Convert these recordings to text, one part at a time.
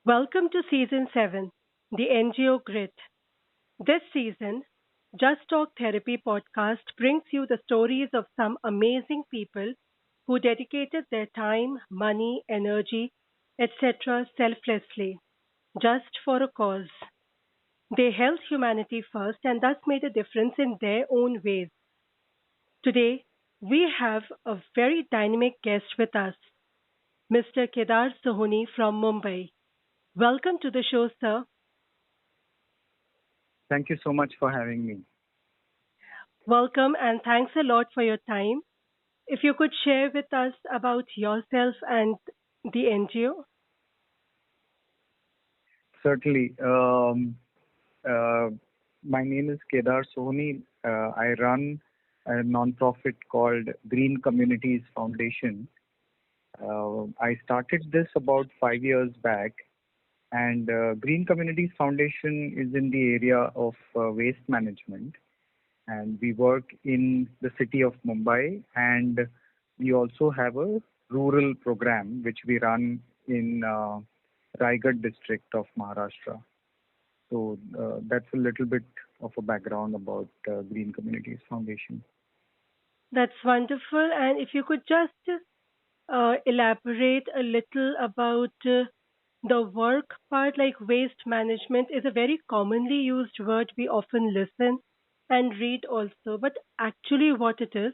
Welcome to Season 7, the NGO Grit. This season, Just Talk Therapy podcast brings you the stories of some amazing people who dedicated their time, money, energy, etc. selflessly, just for a cause. They held humanity first and thus made a difference in their own ways. Today, we have a very dynamic guest with us, Mr. Kedar Sohoni from Mumbai. Welcome to the show, sir. Thank you so much for having me. Welcome and thanks a lot for your time. If you could share with us about yourself and the NGO. Certainly. Uh, my name is Kedar Sohoni. I run a non-profit called Green Communities Foundation. I started this about 5 years back, and Green Communities Foundation is in the area of waste management, and we work in the city of Mumbai, and we also have a rural program which we run in Raigad district of Maharashtra. So that's a little bit of a background about Green Communities Foundation. That's wonderful. And if you could just elaborate a little about the work part, like waste management is a very commonly used word we often listen and read also, but actually what it is.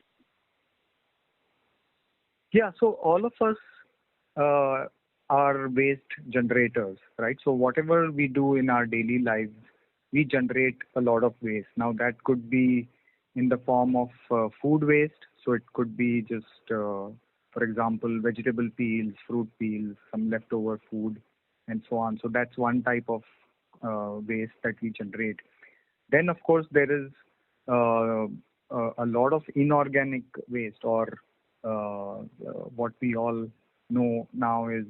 Yeah, so all of us uh, are waste generators, right? So whatever we do in our daily lives, we generate a lot of waste. Now that could be in the form of food waste. So it could be just, for example, vegetable peels, fruit peels, some leftover food, and so on. So that's one type of waste that we generate. Then, of course, there is uh, a lot of inorganic waste, or what we all know now is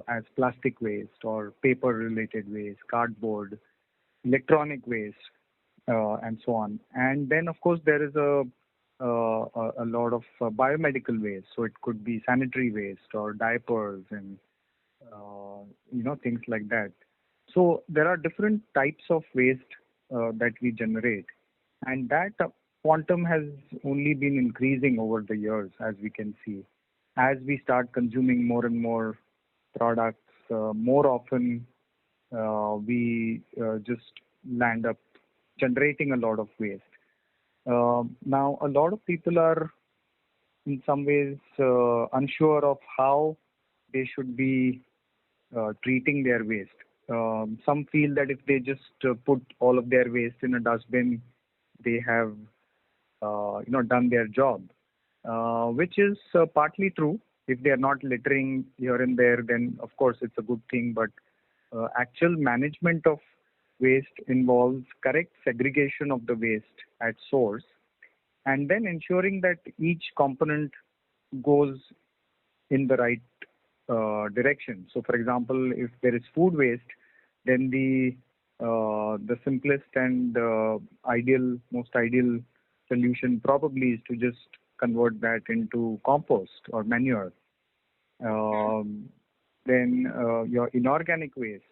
as plastic waste or paper-related waste, cardboard, electronic waste, and so on. And then, of course, there is a lot of biomedical waste. So it could be sanitary waste or diapers and things like that. So there are different types of waste that we generate, and that quantum has only been increasing over the years, as we can see. As we start consuming more and more products, more often we just land up generating a lot of waste. Now, a lot of people are in some ways unsure of how they should be treating their waste. Some feel that if they just put all of their waste in a dustbin, they have done their job, which is partly true. If they are not littering here and there, then of course it's a good thing. But actual management of waste involves correct segregation of the waste at source, and then ensuring that each component goes in the right direction. So, for example, if there is food waste, then the simplest and most ideal solution probably is to just convert that into compost or manure. Um, then your inorganic waste,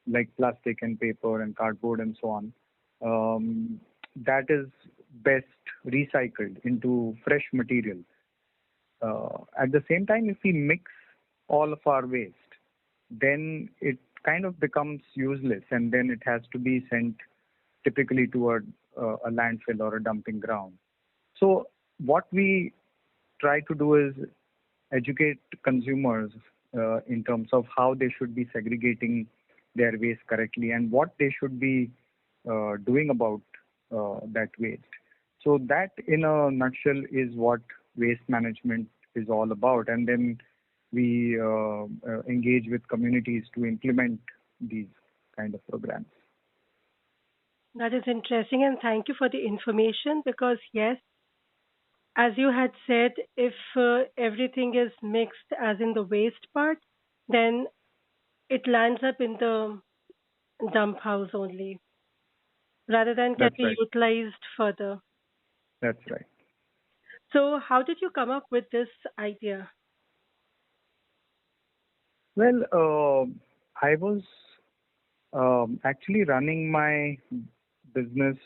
like plastic and paper and cardboard and so on, that is best recycled into fresh material. At the same time, if we mix all of our waste, then it kind of becomes useless, and then it has to be sent typically to a landfill or a dumping ground. So what we try to do is educate consumers in terms of how they should be segregating their waste correctly and what they should be doing about that waste. So that, in a nutshell, is what waste management is all about. And then we engage with communities to implement these kind of programs. That is interesting and thank you for the information because, yes, as you had said, if everything is mixed, as in the waste part, then it lands up in the dump house only rather than That's getting right. utilized further. That's right. So, how did you come up with this idea? Well, I was actually running my business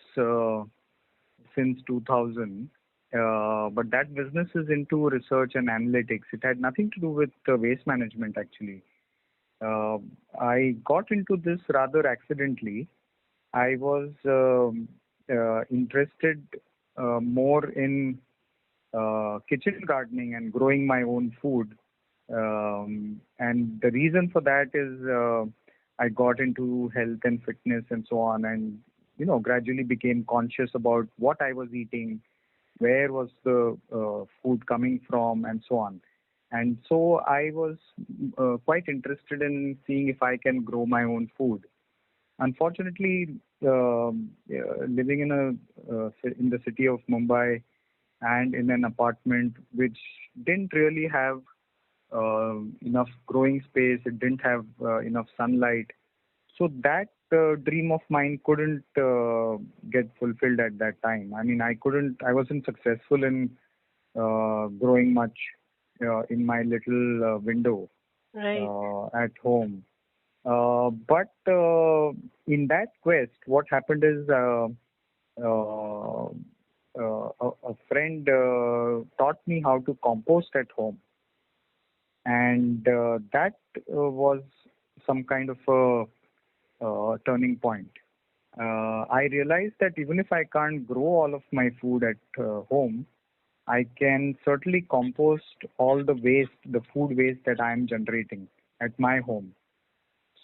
since 2000, but that business is into research and analytics. It had nothing to do with waste management actually. Uh, I got into this rather accidentally. I was interested more in kitchen gardening and growing my own food. And the reason for that is I got into health and fitness and so on, and gradually became conscious about what I was eating, where was the food coming from, and so on. And so I was quite interested in seeing if I can grow my own food. Unfortunately, living in the city of Mumbai and in an apartment which didn't really have enough growing space, it didn't have enough sunlight. So that dream of mine couldn't get fulfilled at that time. I mean, I wasn't successful in growing much in my little window Right. at home. But in that quest, what happened is uh, a friend taught me how to compost at home, and that was some kind of a turning point. I realized that even if I can't grow all of my food at home, I can certainly compost all the waste, the food waste that I am generating at my home.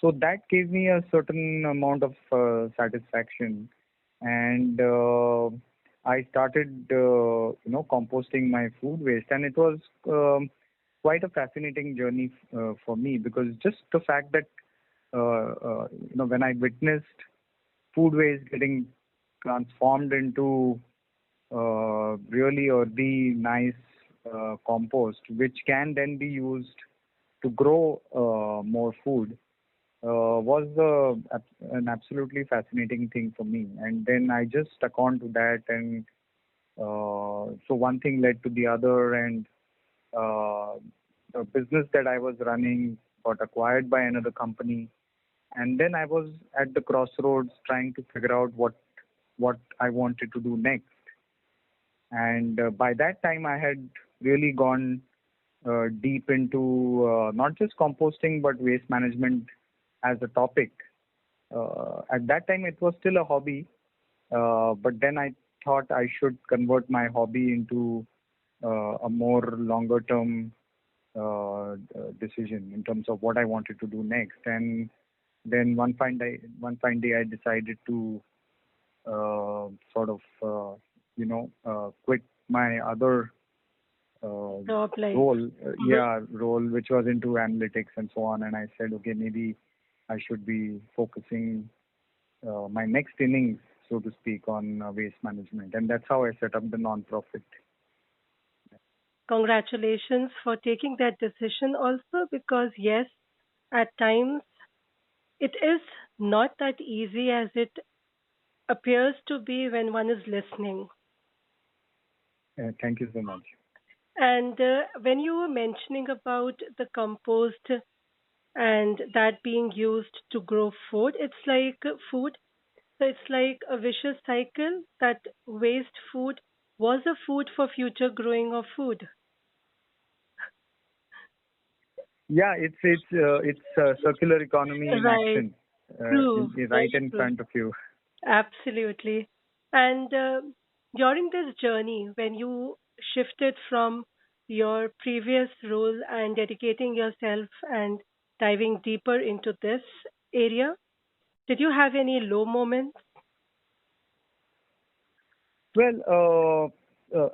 So that gave me a certain amount of satisfaction, and I started, composting my food waste, and it was quite a fascinating journey for me, because just the fact that when I witnessed food waste getting transformed into really earthy, nice compost, which can then be used to grow more food, was an absolutely fascinating thing for me. And then I just stuck on to that, and so one thing led to the other, and uh, the business that I was running got acquired by another company. And then I was at the crossroads trying to figure out what I wanted to do next. And by that time, I had really gone deep into not just composting but waste management as a topic. At that time, it was still a hobby, but then I thought I should convert my hobby into a more longer term decision in terms of what I wanted to do next. And then one fine day, I decided to sort of, quit my other Job like. role, which was into analytics and so on. And I said, okay, maybe I should be focusing my next innings, so to speak, on waste management. And that's how I set up the non-profit. Congratulations for taking that decision also, because yes, at times it is not that easy as it appears to be when one is listening. Thank you so much. And when you were mentioning about the compost and that being used to grow food, it's like food. So it's like a vicious cycle that waste food was a food for future growing of food. Yeah, it's circular economy in Right. action, True. right Very in true. front of you. Absolutely. And during this journey, when you shifted from your previous role and dedicating yourself and diving deeper into this area, did you have any low moments? Well,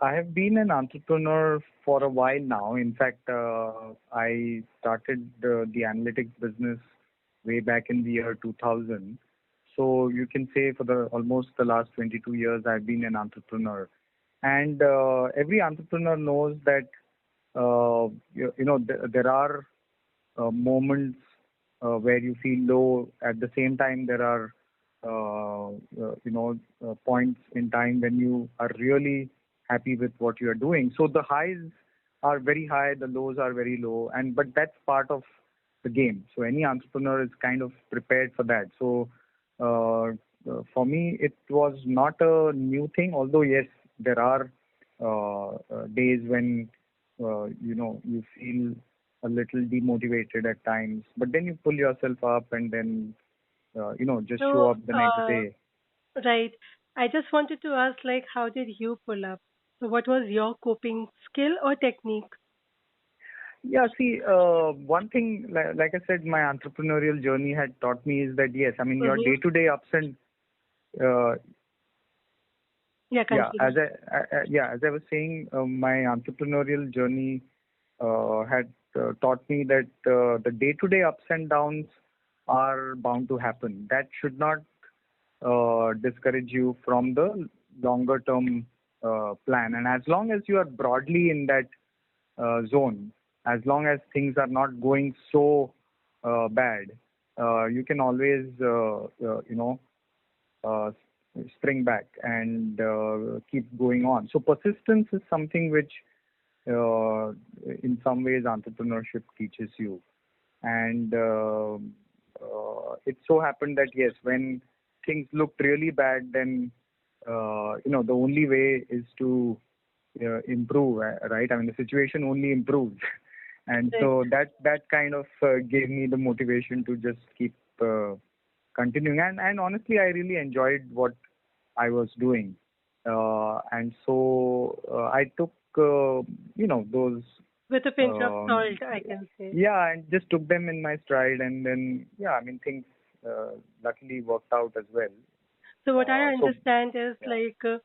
I have been an entrepreneur for a while now. In fact, I started the analytics business way back in the year 2000. So you can say for the almost the last 22 years, I've been an entrepreneur. And every entrepreneur knows that there are moments where you feel low. At the same time, there are points in time when you are really happy with what you are doing. So the highs are very high, the lows are very low, and but that's part of the game. So any entrepreneur is kind of prepared for that. So for me, it was not a new thing. Although yes, there are days when you feel a little demotivated at times, but then you pull yourself up and then just show So, up the next day. right. I just wanted to ask, like, how did you pull up? So, what was your coping skill or technique? Yeah, see, one thing, like I said, my entrepreneurial journey had taught me is that yes, I mean your Mm-hmm. day-to-day ups and uh, Yeah, yeah, continue. as I was saying, my entrepreneurial journey had taught me that the day-to-day ups and downs are bound to happen. That should not discourage you from the longer-term plan. And as long as you are broadly in that zone, as long as things are not going so bad, you can always, uh, spring back and keep going on. So persistence is something which, uh, in some ways, entrepreneurship teaches you. And it so happened that yes, when things looked really bad, then the only way is to improve, right? I mean, the situation only improves, and Right. so that kind of gave me the motivation to just keep continuing. And honestly, I really enjoyed what I was doing, and so I took those. With a pinch of Um, salt, I can say. yeah, and just took them in my stride, and then yeah, I mean things luckily worked out as well. So, what I So understand is yeah, like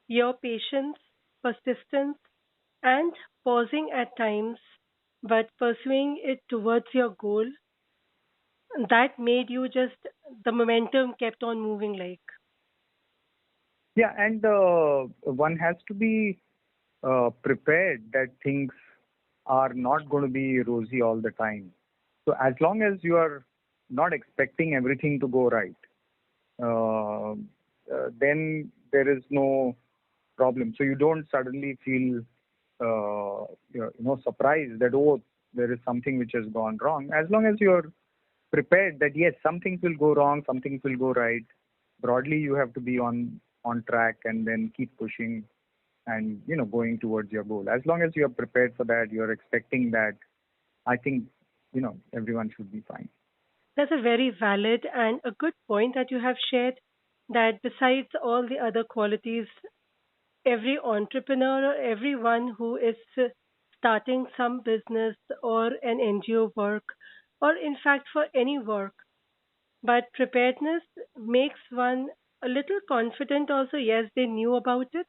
your patience, persistence, and pausing at times, but pursuing it towards your goal, that made you just the momentum kept on moving like. yeah, and one has to be prepared that things are not going to be rosy all the time. So as long as you are not expecting everything to go right, uh, then there is no problem. So you don't suddenly feel surprised that oh, there is something which has gone wrong. As long as you're prepared that yes, some things will go wrong, some things will go right. Broadly, you have to be on track and then keep pushing and going towards your goal. As long as you are prepared for that, you are expecting that. I think everyone should be fine. That's a very valid and a good point that you have shared. That besides all the other qualities, every entrepreneur or everyone who is starting some business or an NGO work, or in fact for any work, but preparedness makes one a little confident also. Yes, they knew about it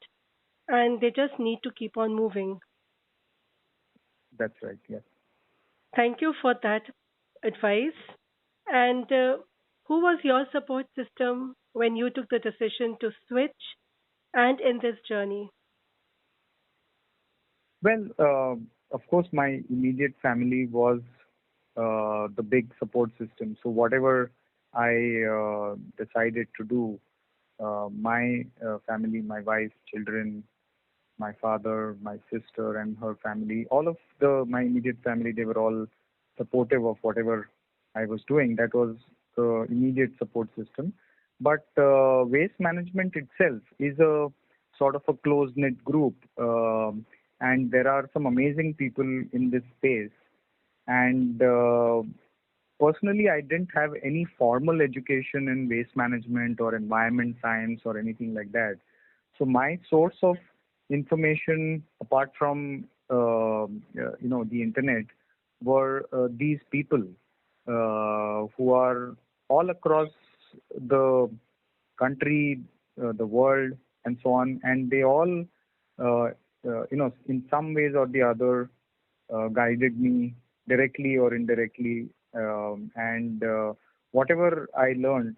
and they just need to keep on moving. That's right. Yes. Thank you for that advice. And who was your support system when you took the decision to switch and in this journey? Well, of course, my immediate family was the big support system. So whatever I decided to do, my family, my wife, children, my father, my sister, and her family, all of my immediate family, they were all supportive of whatever I was doing. That was the immediate support system. But waste management itself is a sort of a close knit group, and there are some amazing people in this space. And personally, I didn't have any formal education in waste management or environment science or anything like that. So my source of information, apart from the internet, were these people who are all across the country, the world, and so on, and they all, in some ways or the other, guided me directly or indirectly. And whatever I learned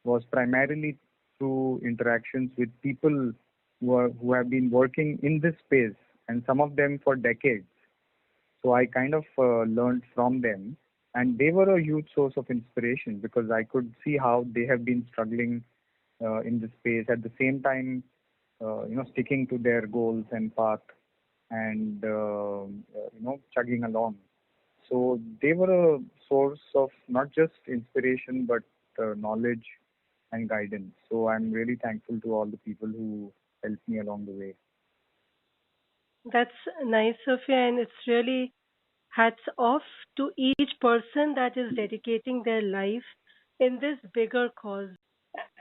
was primarily through interactions with people who have been working in this space, and some of them for decades. So I kind of learned from them, and they were a huge source of inspiration because I could see how they have been struggling in this space at the same time, sticking to their goals and path and chugging along. So they were a source of not just inspiration but knowledge and guidance. So I'm really thankful to all the people who helped me along the way. That's nice of you, and it's really hats off to each person that is dedicating their life in this bigger cause.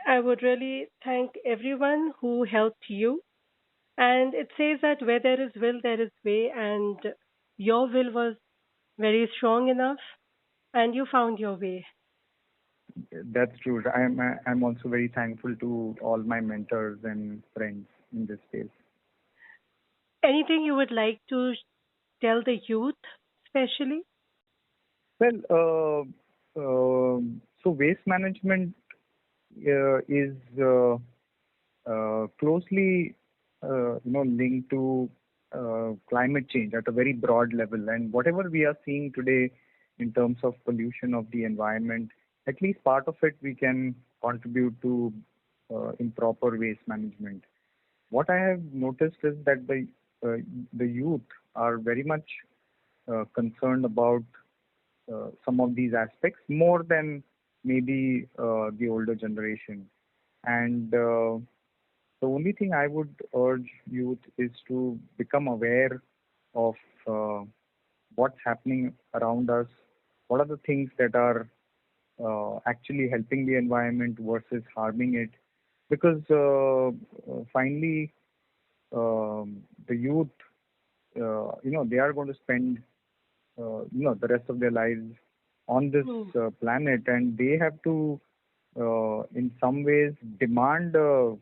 I would really thank everyone who helped you. And it says that where there is will, there is way, and your will was very strong enough, and you found your way. That's true. I'm also very thankful to all my mentors and friends in this space. Anything you would like to tell the youth, especially? Well, so waste management is closely linked to climate change at a very broad level, and whatever we are seeing today in terms of pollution of the environment, at least part of it we can contribute to improper waste management. What I have noticed is that the youth are very much concerned about some of these aspects more than maybe the older generation. And the only thing I would urge youth is to become aware of what's happening around us, what are the things that are actually helping the environment versus harming it. Because finally, the youth, they are going to spend, the rest of their lives on this Hmm. planet, and they have to, in some ways, demand a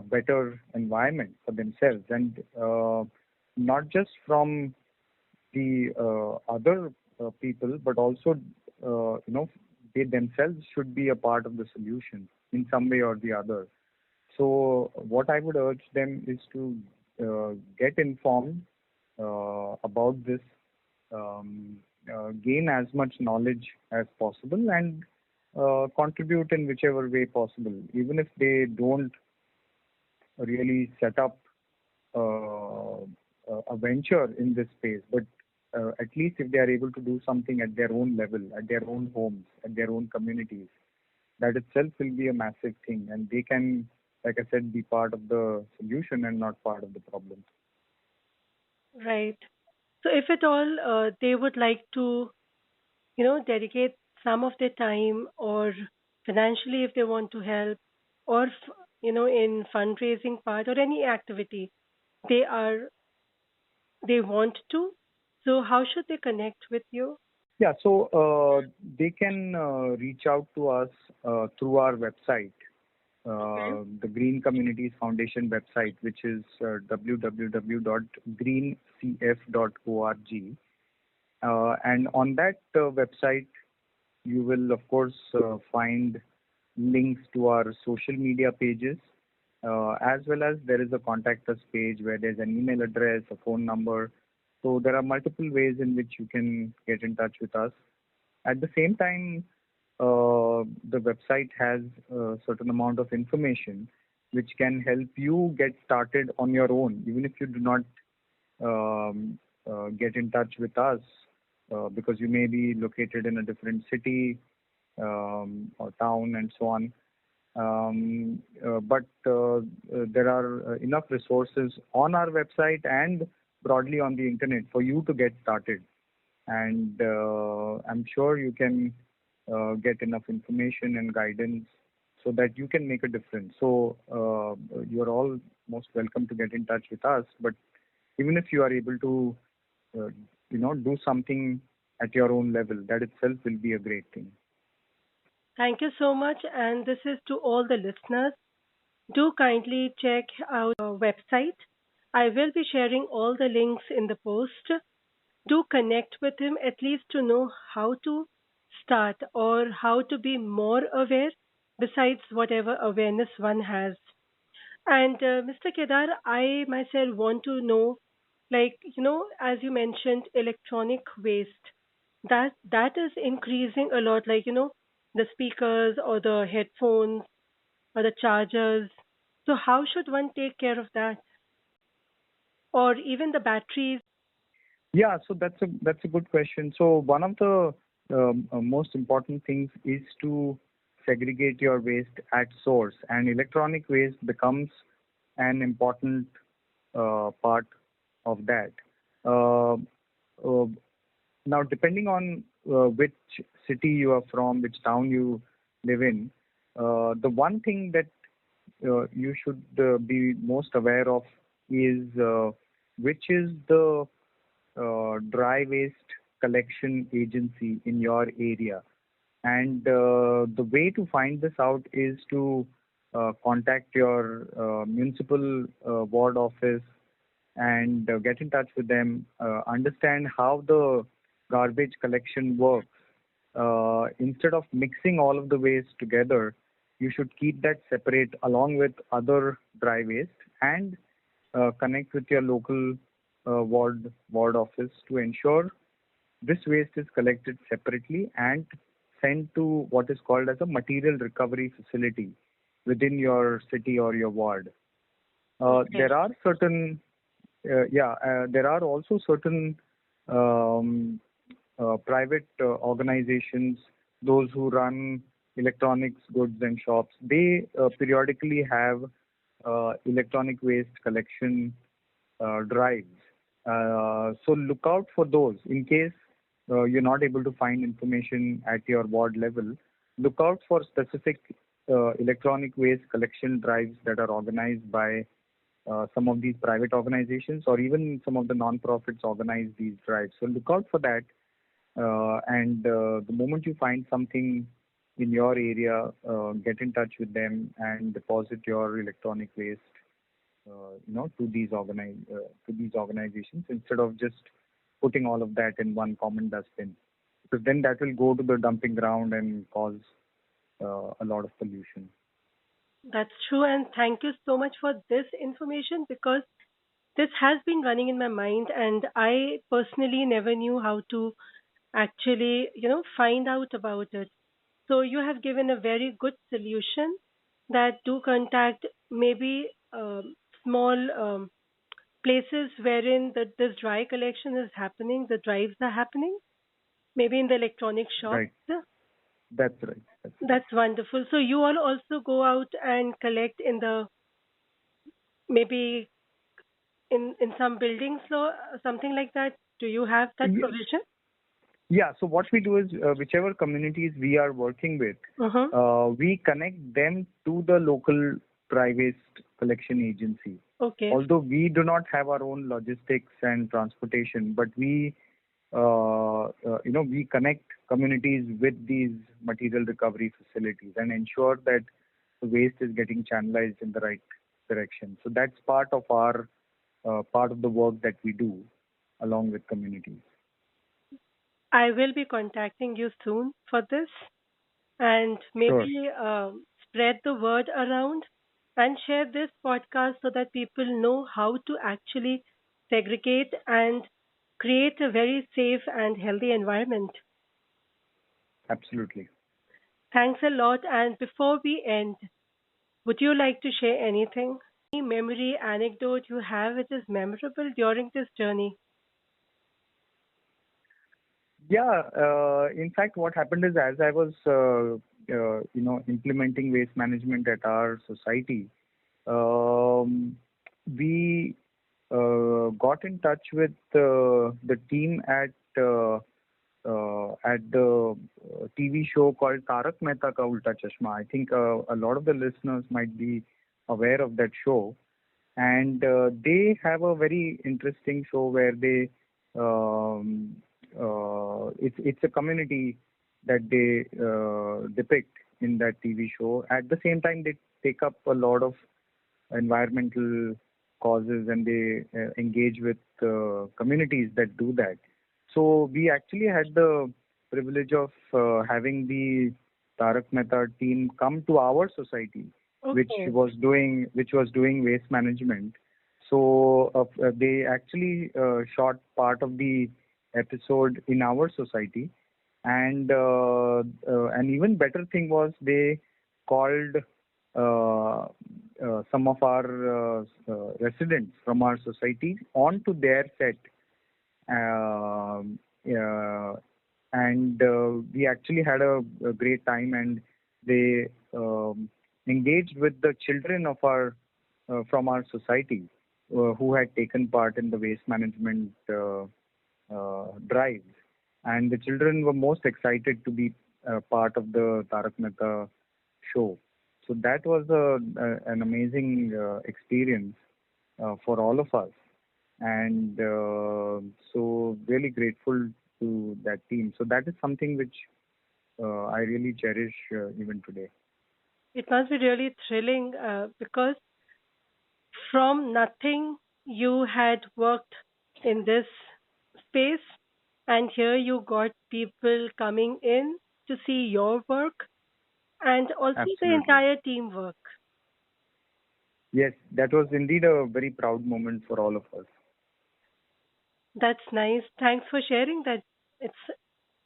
better environment for themselves, and not just from the other people, but also, they themselves should be a part of the solution in some way or the other. So, what I would urge them is to get informed about this, gain as much knowledge as possible, and contribute in whichever way possible, even if they don't really set up uh, a venture in this space. But at least if they are able to do something at their own level, at their own homes, at their own communities, that itself will be a massive thing. And they can, like I said, be part of the solution and not part of the problem. Right. So, if at all they would like to, dedicate some of their time or financially if they want to help, or, in fundraising part or any activity, they are they want to. So, how should they connect with you? Yeah, so they can reach out to us through our website, Okay. the Green Communities Foundation website, which is www.greencf.org. And on that website, you will, of course, find links to our social media pages, as well as there is a contact us page where there's an email address, a phone number. So there are multiple ways in which you can get in touch with us. At the same time, the website has a certain amount of information which can help you get started on your own, even if you do not get in touch with us, because you may be located in a different city or town and so on. But there are enough resources on our website and broadly on the internet for you to get started. And I'm sure you can get enough information and guidance so that you can make a difference. So you're all most welcome to get in touch with us. But even if you are able to, uh, do something at your own level, that itself will be a great thing. Thank you so much. And this is to all the listeners. Do kindly check out our website. I will be sharing all the links in the post. Do connect with him at least to know how to start or how to be more aware besides whatever awareness one has. And Mr. Kedar, I myself want to know, like, as you mentioned, electronic waste. That is increasing a lot, like, the speakers or the headphones or the chargers. So how should one take care of that? Or even the batteries? Yeah, so that's a good question. So one of the most important things is to segregate your waste at source, and electronic waste becomes an important part of that. Uh, uh, Now, depending on which city you are from, which town you live in, the one thing that you should be most aware of is which is the dry waste collection agency in your area. And the way to find this out is to contact your municipal ward office and get in touch with them, understand how the garbage collection works. Instead of mixing all of the waste together, you should keep that separate along with other dry waste and connect with your local ward office to ensure this waste is collected separately and sent to what is called as a material recovery facility within your city or your ward. Okay. There are certain there are also certain um, private organizations, those who run electronics goods and shops. They periodically have electronic waste collection drives. So look out for those in case you're not able to find information at your ward level. Look out for specific electronic waste collection drives that are organized by some of these private organizations or even some of the non-profits organize these drives. So look out for that. And the moment you find something in your area, get in touch with them and deposit your electronic waste, to these organizations instead of just putting all of that in one common dustbin, because then that will go to the dumping ground and cause a lot of pollution. That's true, and thank you so much for this information because this has been running in my mind, and I personally never knew how to actually, find out about it. So you have given a very good solution that do contact maybe small places wherein this dry collection is happening, the drives are happening, maybe in the electronic shops. Right. That's right. That's right. That's wonderful. So you all also go out and collect in the maybe in some buildings or something like that. Do you have that Ye- provision? Yeah. So what we do is, whichever communities we are working with, Uh-huh. we connect them to the local dry waste collection agency. Okay. Although we do not have our own logistics and transportation, but we connect communities with these material recovery facilities and ensure that the waste is getting channelized in the right direction. So that's part of the work that we do along with communities. I will be contacting you soon for this and Sure. maybe spread the word around and share this podcast so that people know how to actually segregate and create a very safe and healthy environment. Absolutely. Thanks a lot. And before we end, would you like to share anything? Any memory, anecdote you have which is memorable during this journey? Yeah. In fact, what happened is as I was, implementing waste management at our society, um, we got in touch with the team at the TV show called Tarak Mehta Ka Ulta Chashma. I think a lot of the listeners might be aware of that show, and they have a very interesting show where they it's a community that they depict in that TV show. At the same time, they take up a lot of environmental causes and they engage with communities that do that. So we actually had the privilege of having the Tarak Mehta team come to our society, Okay. which was doing waste management. So they actually shot part of the episode in our society, and an even better thing was they called uh, some of our residents from our society onto their set Um and we actually had a great time, and they engaged with the children of our from our society who had taken part in the waste management drives, and the children were most excited to be part of the Tarak Mehta show. So that was an amazing experience for all of us, and so really grateful to that team. So that is something which I really cherish even today. It must be really thrilling because from nothing you had worked in this space, and here you got people coming in to see your work and also the Absolutely. entire teamwork. Yes, that was indeed a very proud moment for all of us. That's nice. Thanks for sharing that. It's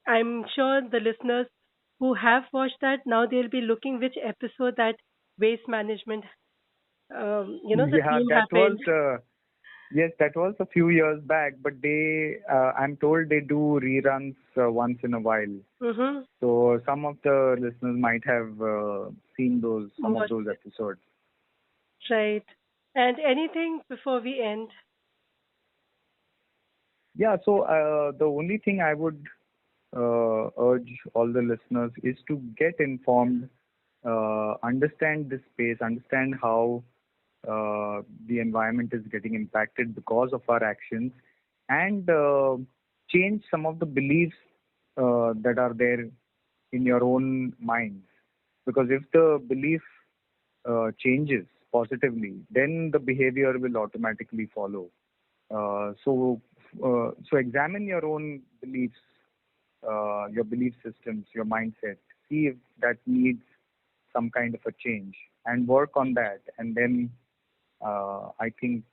I'm sure the listeners who have watched that now they'll be looking which episode that waste management the Yeah, theme that was happened. yes, that was a few years back, but I'm told they do reruns once in a while. Mm-hmm. So some of the listeners might have seen some of those Watched it. episodes. Right. And anything before we end? Yeah, so the only thing I would urge all the listeners is to get informed, understand this space, understand how the environment is getting impacted because of our actions, and change some of the beliefs that are there in your own minds. Because if the belief changes positively, then the behavior will automatically follow. So examine your own beliefs, your belief systems, your mindset. See if that needs some kind of a change, and work on that. And then I think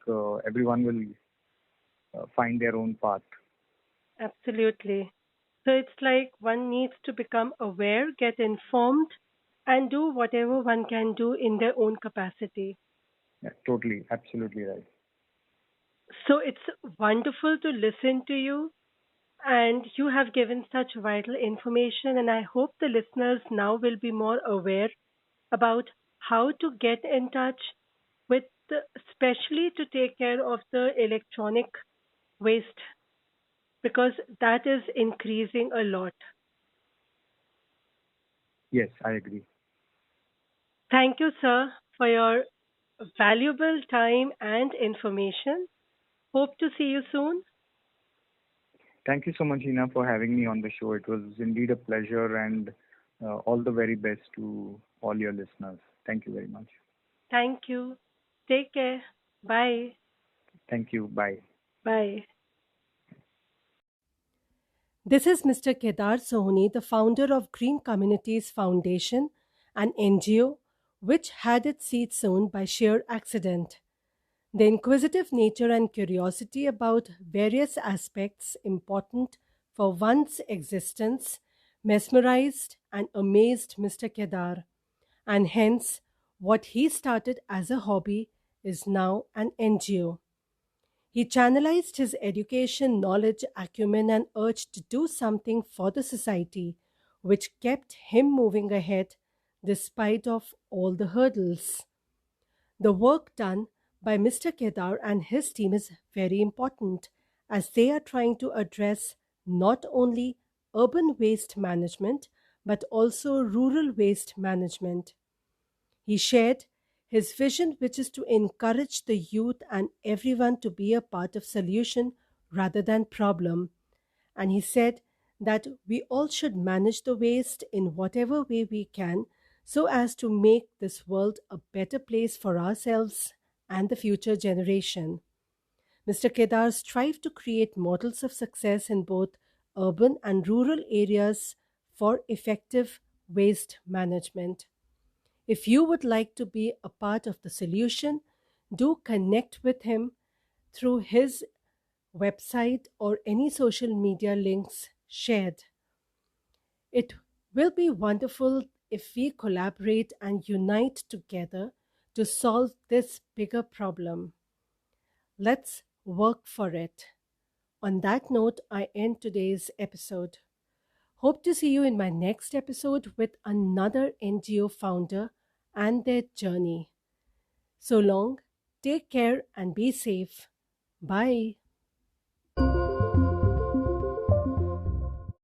everyone will find their own path. Absolutely. So it's like one needs to become aware, get informed, and do whatever one can do in their own capacity. Yeah, totally, absolutely right. So it's wonderful to listen to you, and you have given such vital information. And I hope the listeners now will be more aware about how to get in touch with, especially to take care of the electronic waste because that is increasing a lot. Yes, I agree. Thank you, sir, for your valuable time and information. Hope to see you soon. Thank you so much, Hina, for having me on the show. It was indeed a pleasure, and all the very best to all your listeners. Thank you very much. Thank you. Take care. Bye. Thank you. Bye. Bye. This is Mr. Kedar Sohoni, the founder of Green Communities Foundation, an NGO which had its seed sown by sheer accident. The inquisitive nature and curiosity about various aspects important for one's existence mesmerized and amazed Mr. Kedar, and hence what he started as a hobby is now an NGO. He channelized his education, knowledge, acumen, and urged to do something for the society, which kept him moving ahead despite of all the hurdles. The work done by Mr. Kedar and his team is very important as they are trying to address not only urban waste management but also rural waste management. He shared his vision, which is to encourage the youth and everyone to be a part of solution rather than problem. And he said that we all should manage the waste in whatever way we can so as to make this world a better place for ourselves and the future generation. Mr. Kedar strived to create models of success in both urban and rural areas for effective waste management. If you would like to be a part of the solution, do connect with him through his website or any social media links shared. It will be wonderful if we collaborate and unite together to solve this bigger problem. Let's work for it. On that note, I end today's episode. Hope to see you in my next episode with another NGO founder and their journey. So long, take care and be safe. Bye.